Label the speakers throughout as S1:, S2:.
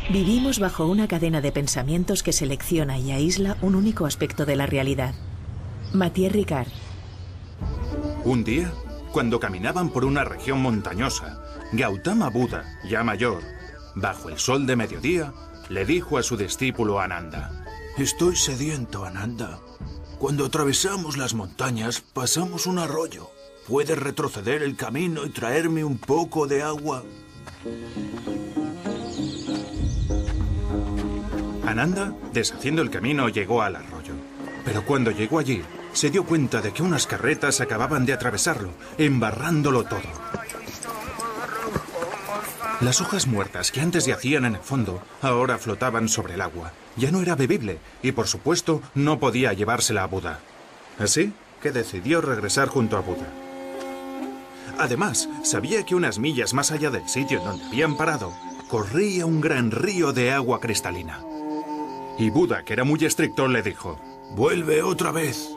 S1: Vivimos bajo una cadena de pensamientos que selecciona y aísla un único aspecto de la realidad. Mathieu Ricard.
S2: Un día, cuando caminaban por una región montañosa, Gautama Buda, ya mayor, bajo el sol de mediodía, le dijo a su discípulo Ananda:
S3: Estoy sediento, Ananda. Cuando atravesamos las montañas, pasamos un arroyo. ¿Puedes retroceder el camino y traerme un poco de agua?
S2: Ananda, deshaciendo el camino, llegó al arroyo. Pero cuando llegó allí, se dio cuenta de que unas carretas acababan de atravesarlo, embarrándolo todo. Las hojas muertas que antes yacían en el fondo, ahora flotaban sobre el agua. Ya no era bebible y, por supuesto, no podía llevársela a Buda. Así que decidió regresar junto a Buda. Además, sabía que unas millas más allá del sitio en donde habían parado, corría un gran río de agua cristalina. Y Buda, que era muy estricto, le dijo:
S3: Vuelve otra vez,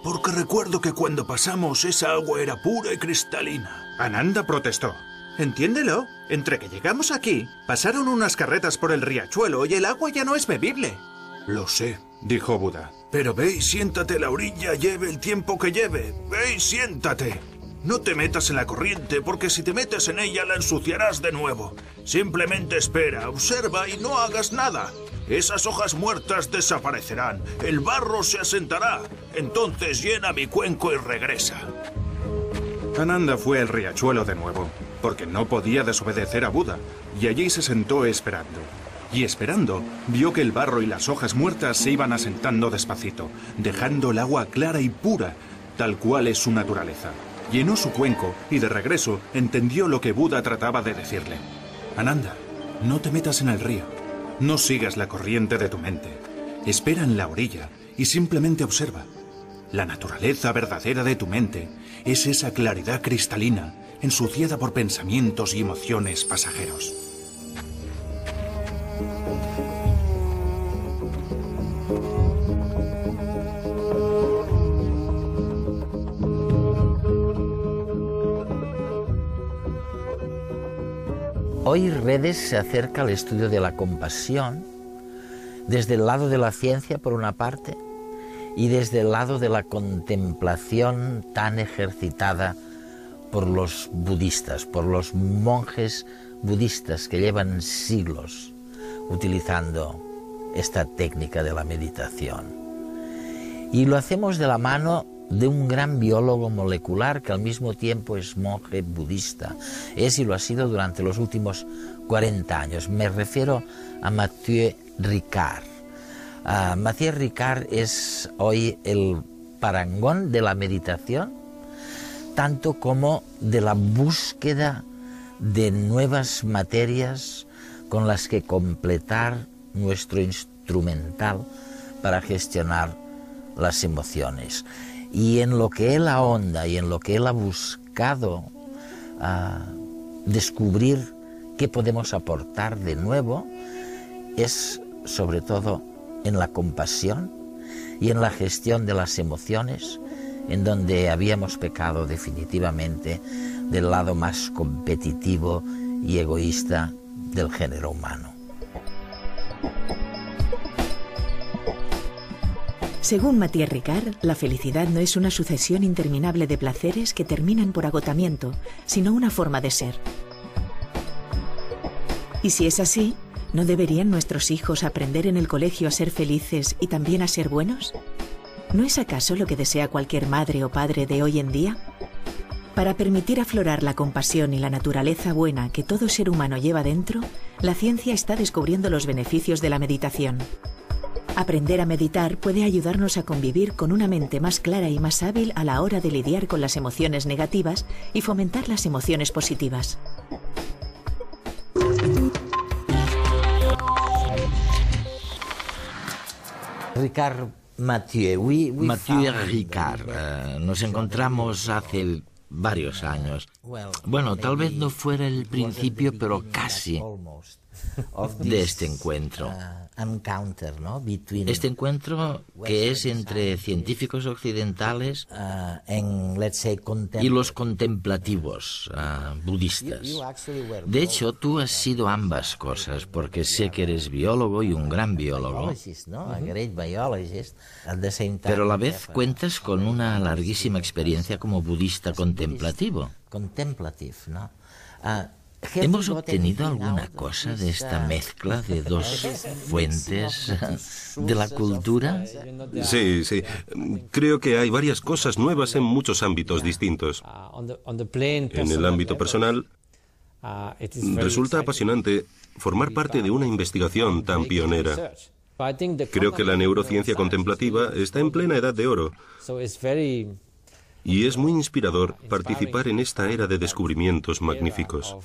S3: porque recuerdo que cuando pasamos esa agua era pura y cristalina.
S2: Ananda protestó.
S4: Entiéndelo, entre que llegamos aquí, pasaron unas carretas por el riachuelo y el agua ya no es bebible.
S3: Lo sé,
S2: dijo Buda.
S3: Pero ve y siéntate a la orilla, lleve el tiempo que lleve. Ve y siéntate. No te metas en la corriente, porque si te metes en ella la ensuciarás de nuevo. Simplemente espera, observa y no hagas nada. Esas hojas muertas desaparecerán, el barro se asentará. Entonces llena mi cuenco y regresa.
S2: Ananda fue al riachuelo de nuevo, porque no podía desobedecer a Buda, y allí se sentó esperando. Y esperando, vio que el barro y las hojas muertas se iban asentando despacito, dejando el agua clara y pura, tal cual es su naturaleza. Llenó su cuenco y de regreso entendió lo que Buda trataba de decirle. Ananda, no te metas en el río. No sigas la corriente de tu mente. Espera en la orilla y simplemente observa. La naturaleza verdadera de tu mente es esa claridad cristalina, ensuciada por pensamientos y emociones pasajeros.
S5: Hoy Redes se acerca al estudio de la compasión desde el lado de la ciencia, por una parte, y desde el lado de la contemplación tan ejercitada por los budistas, por los monjes budistas que llevan siglos utilizando esta técnica de la meditación. Y lo hacemos de la mano de un gran biólogo molecular que al mismo tiempo es monje budista. Es y lo ha sido durante los últimos 40 años. Me refiero a Mathieu Ricard. Mathieu Ricard es hoy el parangón de la meditación, tanto como de la búsqueda de nuevas materias con las que completar nuestro instrumental para gestionar las emociones. Y en lo que él ahonda y en lo que él ha buscado descubrir qué podemos aportar de nuevo es sobre todo en la compasión y en la gestión de las emociones, en donde habíamos pecado definitivamente del lado más competitivo y egoísta del género humano.
S1: Según Mathieu Ricard, la felicidad no es una sucesión interminable de placeres que terminan por agotamiento, sino una forma de ser. Y si es así, ¿no deberían nuestros hijos aprender en el colegio a ser felices y también a ser buenos? ¿No es acaso lo que desea cualquier madre o padre de hoy en día? Para permitir aflorar la compasión y la naturaleza buena que todo ser humano lleva dentro, la ciencia está descubriendo los beneficios de la meditación. Aprender a meditar puede ayudarnos a convivir con una mente más clara y más hábil a la hora de lidiar con las emociones negativas y fomentar las emociones positivas.
S5: Mathieu Ricard, nos encontramos hace varios años. Bueno, tal vez no fuera el principio, pero casi. de este encuentro. Este encuentro que es entre científicos occidentales y los contemplativos budistas. De hecho, tú has sido ambas cosas, porque sé que eres biólogo y un gran biólogo, pero a la vez cuentas con una larguísima experiencia como budista contemplativo. ¿Hemos obtenido alguna cosa de esta mezcla de dos fuentes de la cultura?
S6: Sí, sí. Creo que hay varias cosas nuevas en muchos ámbitos distintos. En el ámbito personal, resulta apasionante formar parte de una investigación tan pionera. Creo que la neurociencia contemplativa está en plena edad de oro. Y es muy inspirador participar en esta era de descubrimientos magníficos.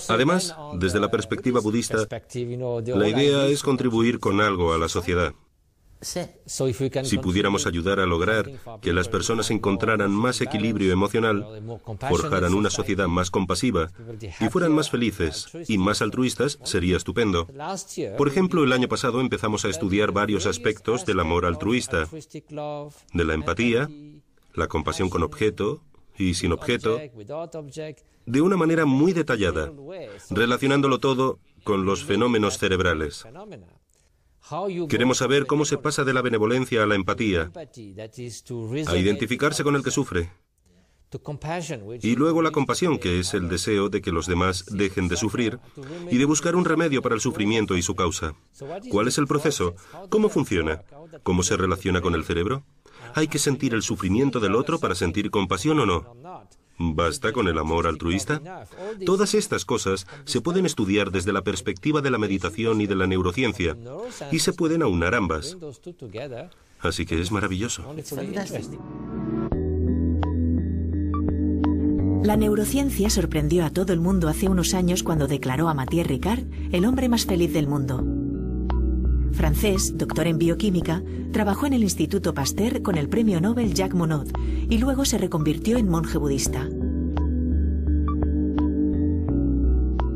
S6: Además, desde la perspectiva budista, la idea es contribuir con algo a la sociedad. Si pudiéramos ayudar a lograr que las personas encontraran más equilibrio emocional, forjaran una sociedad más compasiva y fueran más felices y más altruistas, sería estupendo. Por ejemplo, el año pasado empezamos a estudiar varios aspectos del amor altruista, de la empatía, la compasión con objeto y sin objeto, de una manera muy detallada, relacionándolo todo con los fenómenos cerebrales. Queremos saber cómo se pasa de la benevolencia a la empatía, a identificarse con el que sufre, y luego la compasión, que es el deseo de que los demás dejen de sufrir y de buscar un remedio para el sufrimiento y su causa. ¿Cuál es el proceso? ¿Cómo funciona? ¿Cómo se relaciona con el cerebro? ¿Hay que sentir el sufrimiento del otro para sentir compasión o no? ¿Basta con el amor altruista? Todas estas cosas se pueden estudiar desde la perspectiva de la meditación y de la neurociencia, y se pueden aunar ambas. Así que es maravilloso.
S1: La neurociencia sorprendió a todo el mundo hace unos años cuando declaró a Mathieu Ricard el hombre más feliz del mundo. Francés, doctor en bioquímica, trabajó en el Instituto Pasteur con el premio Nobel Jacques Monod y luego se reconvirtió en monje budista.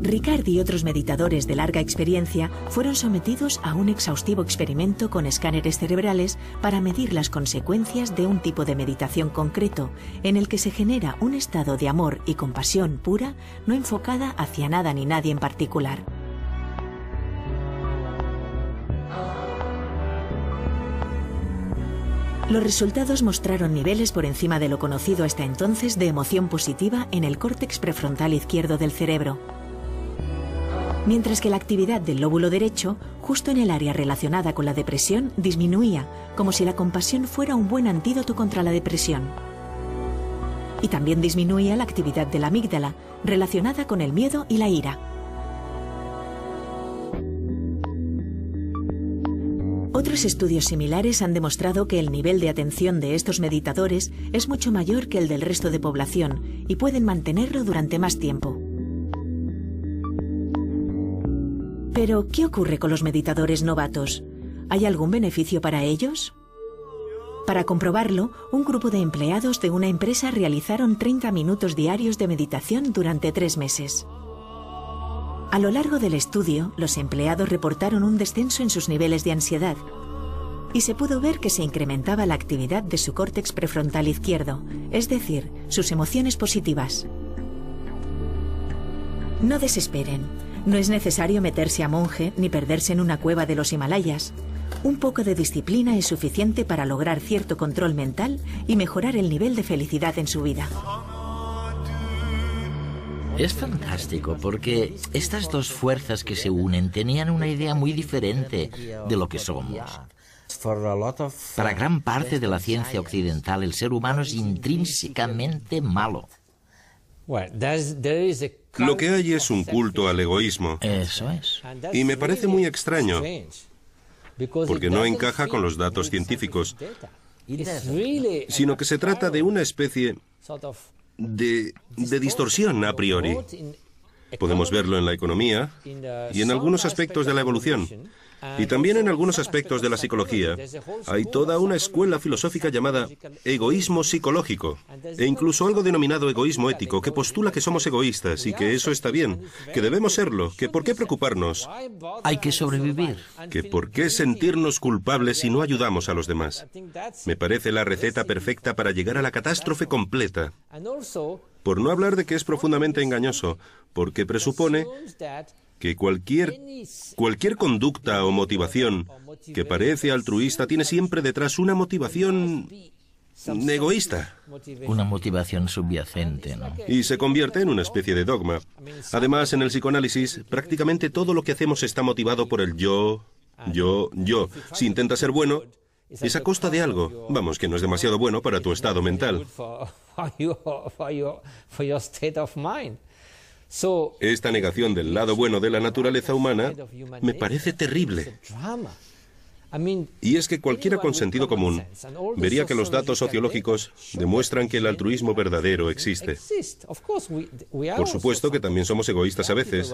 S1: Ricard y otros meditadores de larga experiencia fueron sometidos a un exhaustivo experimento con escáneres cerebrales para medir las consecuencias de un tipo de meditación concreto, en el que se genera un estado de amor y compasión pura, no enfocada hacia nada ni nadie en particular. Los resultados mostraron niveles por encima de lo conocido hasta entonces de emoción positiva en el córtex prefrontal izquierdo del cerebro, mientras que la actividad del lóbulo derecho, justo en el área relacionada con la depresión, disminuía, como si la compasión fuera un buen antídoto contra la depresión. Y también disminuía la actividad de la amígdala, relacionada con el miedo y la ira. Otros estudios similares han demostrado que el nivel de atención de estos meditadores es mucho mayor que el del resto de población y pueden mantenerlo durante más tiempo. Pero, ¿qué ocurre con los meditadores novatos? ¿Hay algún beneficio para ellos? Para comprobarlo, un grupo de empleados de una empresa realizaron 30 minutos diarios de meditación durante 3 meses. A lo largo del estudio, los empleados reportaron un descenso en sus niveles de ansiedad y se pudo ver que se incrementaba la actividad de su córtex prefrontal izquierdo, es decir, sus emociones positivas. No desesperen. No es necesario meterse a monje ni perderse en una cueva de los Himalayas. Un poco de disciplina es suficiente para lograr cierto control mental y mejorar el nivel de felicidad en su vida.
S5: Es fantástico porque estas dos fuerzas que se unen tenían una idea muy diferente de lo que somos. Para gran parte de la ciencia occidental, el ser humano es intrínsecamente malo.
S6: Lo que hay es un culto al egoísmo.
S5: Eso es.
S6: Y me parece muy extraño, porque no encaja con los datos científicos, sino que se trata de una especie de distorsión a priori. Podemos verlo en la economía y en algunos aspectos de la evolución. Y también en algunos aspectos de la psicología. Hay toda una escuela filosófica llamada egoísmo psicológico, e incluso algo denominado egoísmo ético, que postula que somos egoístas y que eso está bien, que debemos serlo, que por qué preocuparnos.
S5: Hay que sobrevivir.
S6: Que por qué sentirnos culpables si no ayudamos a los demás. Me parece la receta perfecta para llegar a la catástrofe completa. Por no hablar de que es profundamente engañoso, porque presupone que cualquier conducta o motivación que parece altruista tiene siempre detrás una motivación egoísta.
S5: Una motivación subyacente, ¿no?
S6: Y se convierte en una especie de dogma. Además, en el psicoanálisis, prácticamente todo lo que hacemos está motivado por el yo. Si intenta ser bueno, es a costa de algo. Vamos, que no es demasiado bueno para tu estado mental. Esta negación del lado bueno de la naturaleza humana me parece terrible. Y es que cualquiera con sentido común vería que los datos sociológicos demuestran que el altruismo verdadero existe. Por supuesto que también somos egoístas a veces,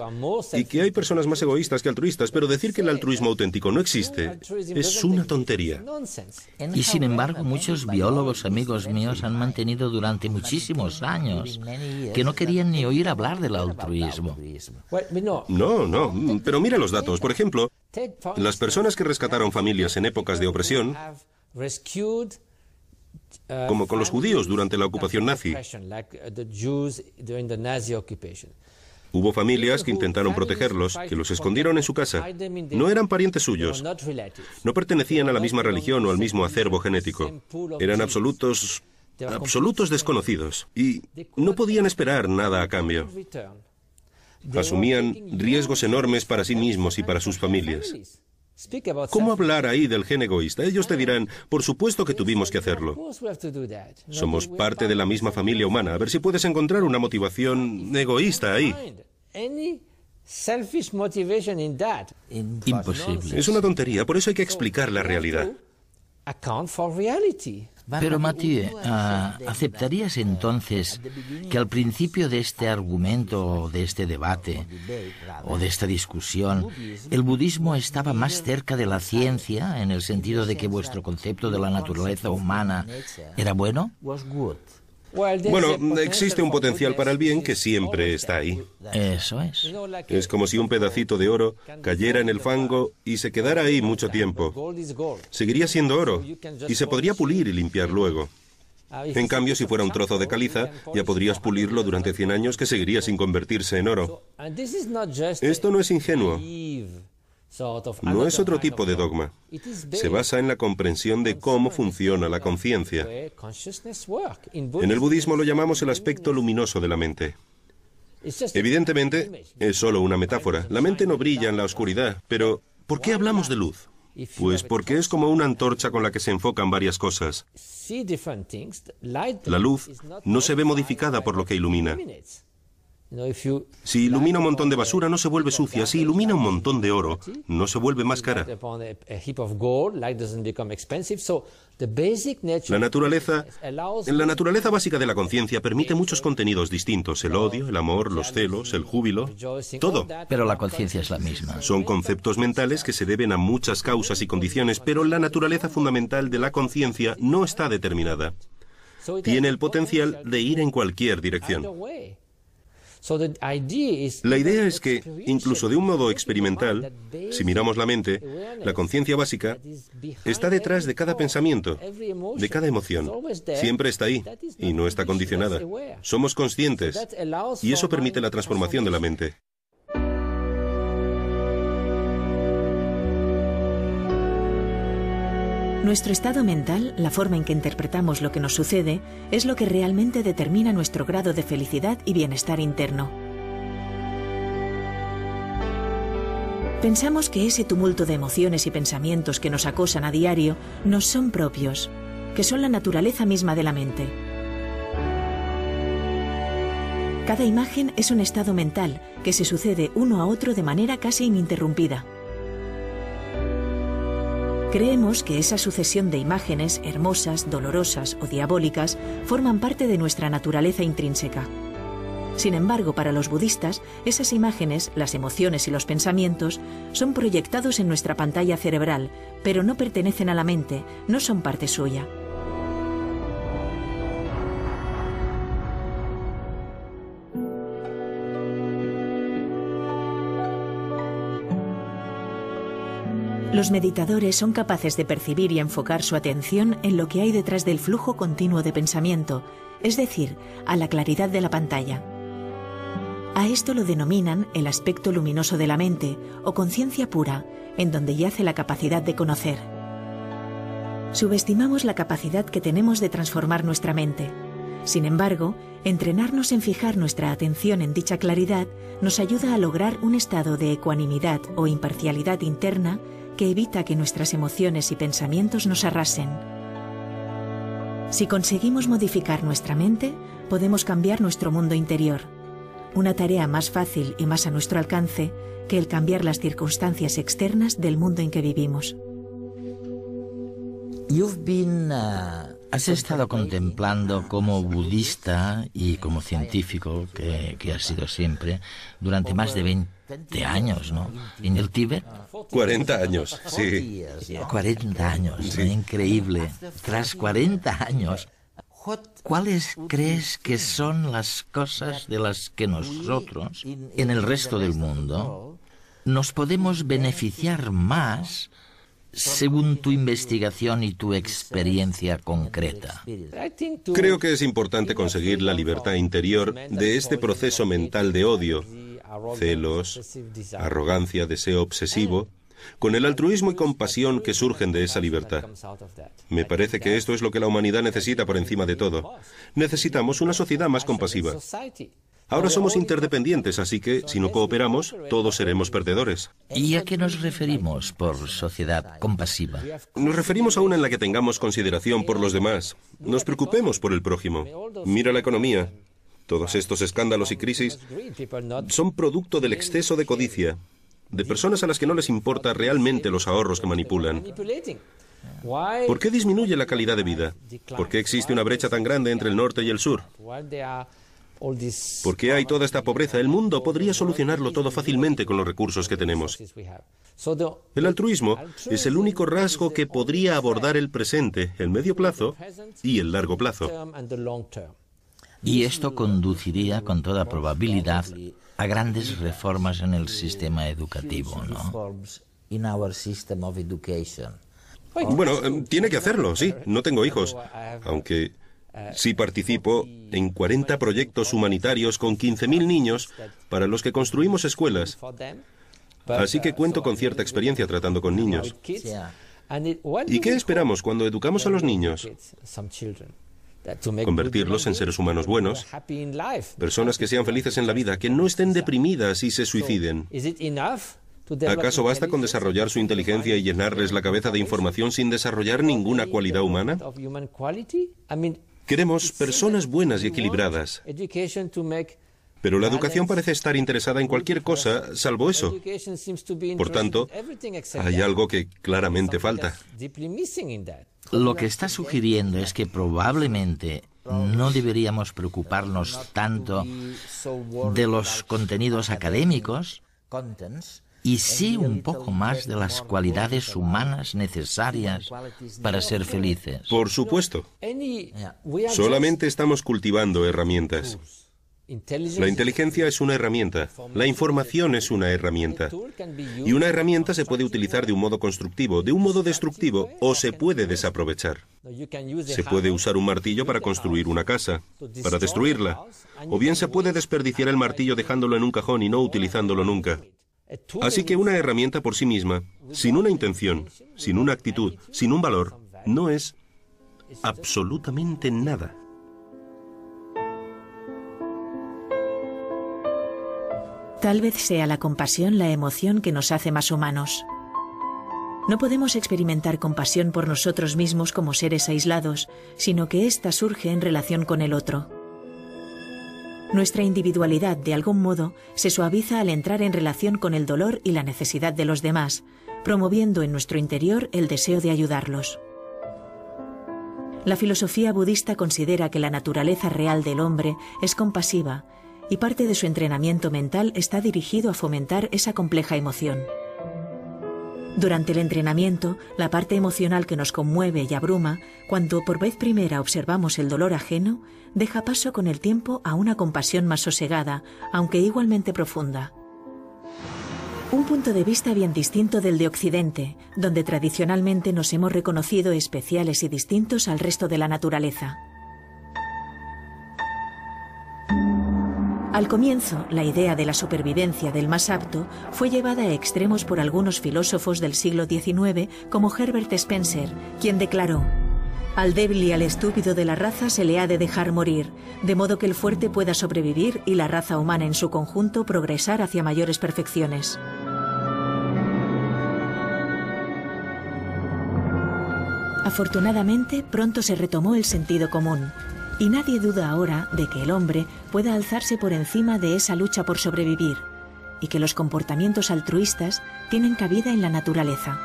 S6: y que hay personas más egoístas que altruistas, pero decir que el altruismo auténtico no existe es una tontería.
S5: Y sin embargo, muchos biólogos amigos míos han mantenido durante muchísimos años que no querían ni oír hablar del altruismo.
S6: No, pero mira los datos. Por ejemplo, las personas que rescataron familias en épocas de opresión, como con los judíos durante la ocupación nazi. Hubo familias que intentaron protegerlos, que los escondieron en su casa. No eran parientes suyos. No pertenecían a la misma religión o al mismo acervo genético. Eran absolutos desconocidos. Y no podían esperar nada a cambio. Asumían riesgos enormes para sí mismos y para sus familias. ¿Cómo hablar ahí del gen egoísta? Ellos te dirán, por supuesto que tuvimos que hacerlo. Somos parte de la misma familia humana. A ver si puedes encontrar una motivación egoísta ahí.
S5: Imposible.
S6: Es una tontería, por eso hay que explicar la realidad.
S5: Pero Mathieu, ¿aceptarías entonces que al principio de este argumento, de este debate, o de esta discusión, el budismo estaba más cerca de la ciencia, en el sentido de que vuestro concepto de la naturaleza humana era bueno?
S6: Bueno, existe un potencial para el bien que siempre está ahí.
S5: Eso es.
S6: Es como si un pedacito de oro cayera en el fango y se quedara ahí mucho tiempo. Seguiría siendo oro y se podría pulir y limpiar luego. En cambio, si fuera un trozo de caliza, ya podrías pulirlo durante 100 años que seguiría sin convertirse en oro. Esto no es ingenuo. No es otro tipo de dogma. Se basa en la comprensión de cómo funciona la conciencia. En el budismo lo llamamos el aspecto luminoso de la mente. Evidentemente, es solo una metáfora. La mente no brilla en la oscuridad, pero ¿por qué hablamos de luz? Pues porque es como una antorcha con la que se enfocan varias cosas. La luz no se ve modificada por lo que ilumina. Si ilumina un montón de basura, no se vuelve sucia. Si ilumina un montón de oro, no se vuelve más cara. La naturaleza básica de la conciencia permite muchos contenidos distintos. El odio, el amor, los celos, el júbilo, todo.
S5: Pero la conciencia es la misma.
S6: Son conceptos mentales que se deben a muchas causas y condiciones, pero la naturaleza fundamental de la conciencia no está determinada. Tiene el potencial de ir en cualquier dirección. La idea es que, incluso de un modo experimental, si miramos la mente, la conciencia básica está detrás de cada pensamiento, de cada emoción. Siempre está ahí y no está condicionada. Somos conscientes y eso permite la transformación de la mente.
S1: Nuestro estado mental, la forma en que interpretamos lo que nos sucede, es lo que realmente determina nuestro grado de felicidad y bienestar interno. Pensamos que ese tumulto de emociones y pensamientos que nos acosan a diario nos son propios, que son la naturaleza misma de la mente. Cada imagen es un estado mental que se sucede uno a otro de manera casi ininterrumpida. Creemos que esa sucesión de imágenes, hermosas, dolorosas o diabólicas, forman parte de nuestra naturaleza intrínseca. Sin embargo, para los budistas, esas imágenes, las emociones y los pensamientos son proyectados en nuestra pantalla cerebral, pero no pertenecen a la mente, no son parte suya. Los meditadores son capaces de percibir y enfocar su atención en lo que hay detrás del flujo continuo de pensamiento, es decir, a la claridad de la pantalla. A esto lo denominan el aspecto luminoso de la mente o conciencia pura, en donde yace la capacidad de conocer. Subestimamos la capacidad que tenemos de transformar nuestra mente. Sin embargo, entrenarnos en fijar nuestra atención en dicha claridad nos ayuda a lograr un estado de ecuanimidad o imparcialidad interna que evita que nuestras emociones y pensamientos nos arrasen. Si conseguimos modificar nuestra mente, podemos cambiar nuestro mundo interior. Una tarea más fácil y más a nuestro alcance que el cambiar las circunstancias externas del mundo en que vivimos.
S5: Has estado contemplando como budista y como científico, que has sido siempre, durante más de 20 años, ¿no? ¿En el Tíbet?
S6: 40 años, sí.
S5: 40 años, sí. Increíble. Tras 40 años, ¿cuáles crees que son las cosas de las que nosotros, en el resto del mundo, nos podemos beneficiar más según tu investigación y tu experiencia concreta?
S6: Creo que es importante conseguir la libertad interior de este proceso mental de odio, celos, arrogancia, deseo obsesivo, con el altruismo y compasión que surgen de esa libertad. Me parece que esto es lo que la humanidad necesita por encima de todo. Necesitamos una sociedad más compasiva. Ahora somos interdependientes, así que si no cooperamos, todos seremos perdedores.
S5: ¿Y a qué nos referimos por sociedad compasiva?
S6: Nos referimos a una en la que tengamos consideración por los demás. Nos preocupemos por el prójimo. Mira la economía. Todos estos escándalos y crisis son producto del exceso de codicia, de personas a las que no les importa realmente los ahorros que manipulan. ¿Por qué disminuye la calidad de vida? ¿Por qué existe una brecha tan grande entre el norte y el sur? ¿Por qué hay toda esta pobreza? El mundo podría solucionarlo todo fácilmente con los recursos que tenemos. El altruismo es el único rasgo que podría abordar el presente, el medio plazo y el largo plazo.
S5: Y esto conduciría con toda probabilidad a grandes reformas en el sistema educativo, ¿no?
S6: Bueno, tiene que hacerlo, sí. No tengo hijos, aunque sí participo en 40 proyectos humanitarios con 15.000 niños para los que construimos escuelas. Así que cuento con cierta experiencia tratando con niños. ¿Y qué esperamos cuando educamos a los niños? Convertirlos en seres humanos buenos, personas que sean felices en la vida, que no estén deprimidas y se suiciden. ¿Acaso basta con desarrollar su inteligencia y llenarles la cabeza de información sin desarrollar ninguna cualidad humana? Queremos personas buenas y equilibradas. Pero la educación parece estar interesada en cualquier cosa, salvo eso. Por tanto, hay algo que claramente falta.
S5: Lo que está sugiriendo es que probablemente no deberíamos preocuparnos tanto de los contenidos académicos y sí un poco más de las cualidades humanas necesarias para ser felices.
S6: Por supuesto. Solamente estamos cultivando herramientas. La inteligencia es una herramienta, la información es una herramienta. Y una herramienta se puede utilizar de un modo constructivo, de un modo destructivo, o se puede desaprovechar. Se puede usar un martillo para construir una casa, para destruirla. O bien se puede desperdiciar el martillo dejándolo en un cajón y no utilizándolo nunca. Así que una herramienta por sí misma, sin una intención, sin una actitud, sin un valor, no es absolutamente nada.
S1: Tal vez sea la compasión la emoción que nos hace más humanos. No podemos experimentar compasión por nosotros mismos como seres aislados, sino que ésta surge en relación con el otro. Nuestra individualidad, de algún modo, se suaviza al entrar en relación con el dolor y la necesidad de los demás, promoviendo en nuestro interior el deseo de ayudarlos. La filosofía budista considera que la naturaleza real del hombre es compasiva y parte de su entrenamiento mental está dirigido a fomentar esa compleja emoción. Durante el entrenamiento, la parte emocional que nos conmueve y abruma, cuando por vez primera observamos el dolor ajeno, deja paso con el tiempo a una compasión más sosegada, aunque igualmente profunda. Un punto de vista bien distinto del de Occidente, donde tradicionalmente nos hemos reconocido especiales y distintos al resto de la naturaleza. Al comienzo, la idea de la supervivencia del más apto fue llevada a extremos por algunos filósofos del siglo XIX como Herbert Spencer, quien declaró: «Al débil y al estúpido de la raza se le ha de dejar morir, de modo que el fuerte pueda sobrevivir y la raza humana en su conjunto progresar hacia mayores perfecciones». Afortunadamente, pronto se retomó el sentido común, y nadie duda ahora de que el hombre pueda alzarse por encima de esa lucha por sobrevivir, y que los comportamientos altruistas tienen cabida en la naturaleza.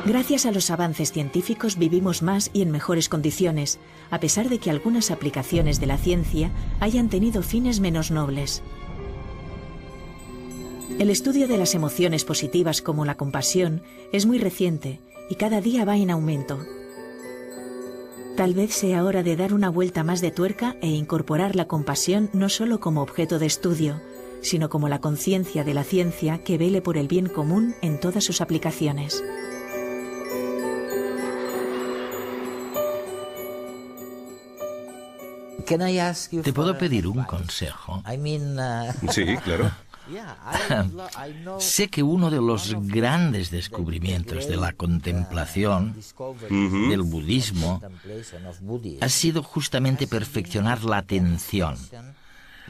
S1: Gracias a los avances científicos vivimos más y en mejores condiciones, a pesar de que algunas aplicaciones de la ciencia hayan tenido fines menos nobles. El estudio de las emociones positivas como la compasión es muy reciente y cada día va en aumento. Tal vez sea hora de dar una vuelta más de tuerca e incorporar la compasión no solo como objeto de estudio, sino como la conciencia de la ciencia que vele por el bien común en todas sus aplicaciones.
S5: ¿Te puedo pedir un consejo?
S6: Sí, claro.
S5: Sé que uno de los grandes descubrimientos de la contemplación, del budismo, ha sido justamente perfeccionar la atención,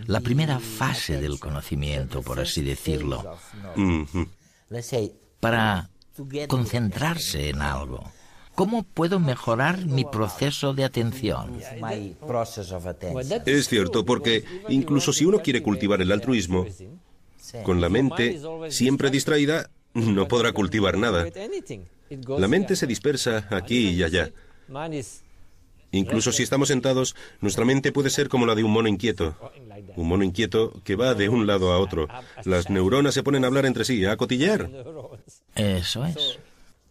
S5: la primera fase del conocimiento, por así decirlo, para concentrarse en algo. ¿Cómo puedo mejorar mi proceso de atención?
S6: Es cierto, porque incluso si uno quiere cultivar el altruismo, con la mente siempre distraída, no podrá cultivar nada. La mente se dispersa aquí y allá. Incluso si estamos sentados, nuestra mente puede ser como la de un mono inquieto. Un mono inquieto que va de un lado a otro. Las neuronas se ponen a hablar entre sí, a cotillear.
S5: Eso es.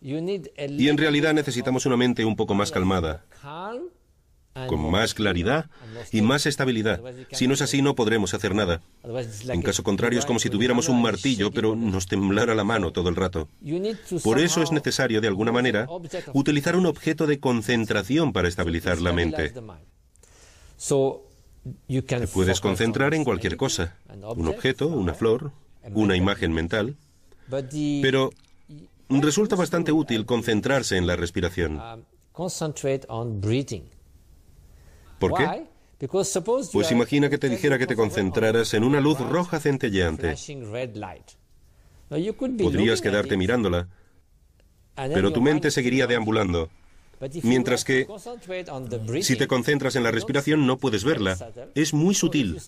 S6: Y en realidad necesitamos una mente un poco más calmada, con más claridad y más estabilidad. Si no es así, no podremos hacer nada. En caso contrario, es como si tuviéramos un martillo, pero nos temblara la mano todo el rato. Por eso es necesario, de alguna manera, utilizar un objeto de concentración para estabilizar la mente. Te puedes concentrar en cualquier cosa. Un objeto, una flor, una imagen mental. Pero resulta bastante útil concentrarse en la respiración. ¿Por qué? Pues imagina que te dijera que te concentraras en una luz roja centelleante. Podrías quedarte mirándola, pero tu mente seguiría deambulando. Mientras que, si te concentras en la respiración, no puedes verla. Es muy sutil.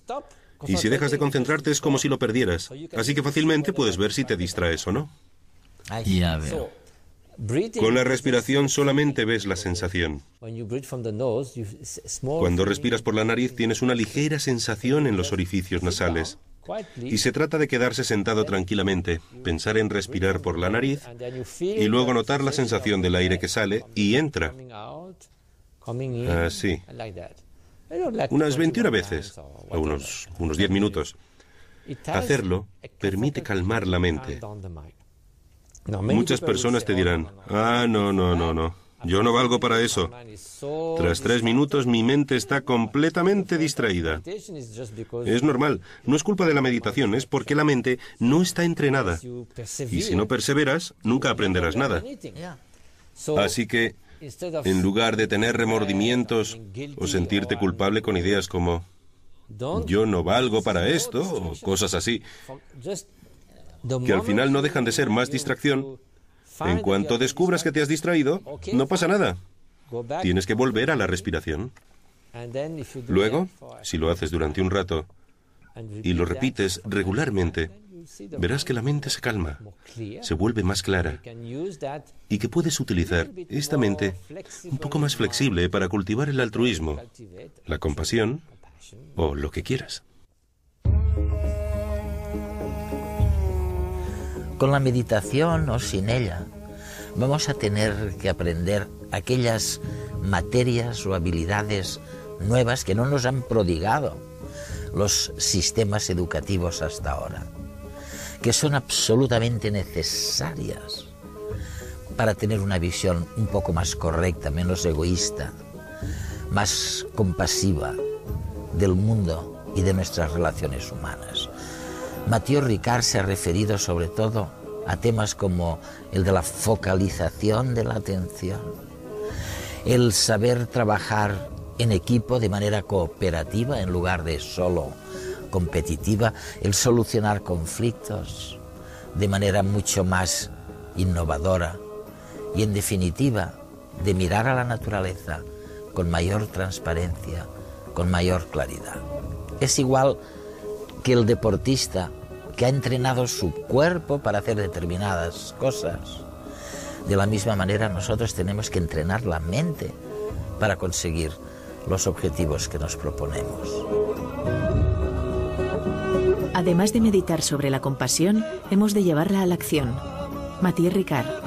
S6: Y si dejas de concentrarte, es como si lo perdieras. Así que fácilmente puedes ver si te distraes o no.
S5: Ya veo.
S6: Con la respiración solamente ves la sensación. Cuando respiras por la nariz tienes una ligera sensación en los orificios nasales. Y se trata de quedarse sentado tranquilamente, pensar en respirar por la nariz y luego notar la sensación del aire que sale y entra. Así. Unas 21 veces, o unos 10 minutos. Hacerlo permite calmar la mente. Muchas personas te dirán, no, yo no valgo para eso. Tras 3 minutos mi mente está completamente distraída. Es normal, no es culpa de la meditación, es porque la mente no está entrenada. Y si no perseveras, nunca aprenderás nada. Así que, en lugar de tener remordimientos o sentirte culpable con ideas como, yo no valgo para esto, o cosas así, que al final no dejan de ser más distracción, en cuanto descubras que te has distraído, no pasa nada. Tienes que volver a la respiración. Luego, si lo haces durante un rato y lo repites regularmente, verás que la mente se calma, se vuelve más clara y que puedes utilizar esta mente un poco más flexible para cultivar el altruismo, la compasión o lo que quieras.
S5: Con la meditación o sin ella, vamos a tener que aprender aquellas materias o habilidades nuevas que no nos han prodigado los sistemas educativos hasta ahora, que son absolutamente necesarias para tener una visión un poco más correcta, menos egoísta, más compasiva del mundo y de nuestras relaciones humanas. Mathieu Ricard se ha referido sobre todo a temas como el de la focalización de la atención, el saber trabajar en equipo de manera cooperativa en lugar de solo competitiva, el solucionar conflictos de manera mucho más innovadora y, en definitiva, de mirar a la naturaleza con mayor transparencia, con mayor claridad. Es igual que el deportista que ha entrenado su cuerpo para hacer determinadas cosas. De la misma manera, nosotros tenemos que entrenar la mente para conseguir los objetivos que nos proponemos.
S1: Además de meditar sobre la compasión, hemos de llevarla a la acción. Mathieu Ricard.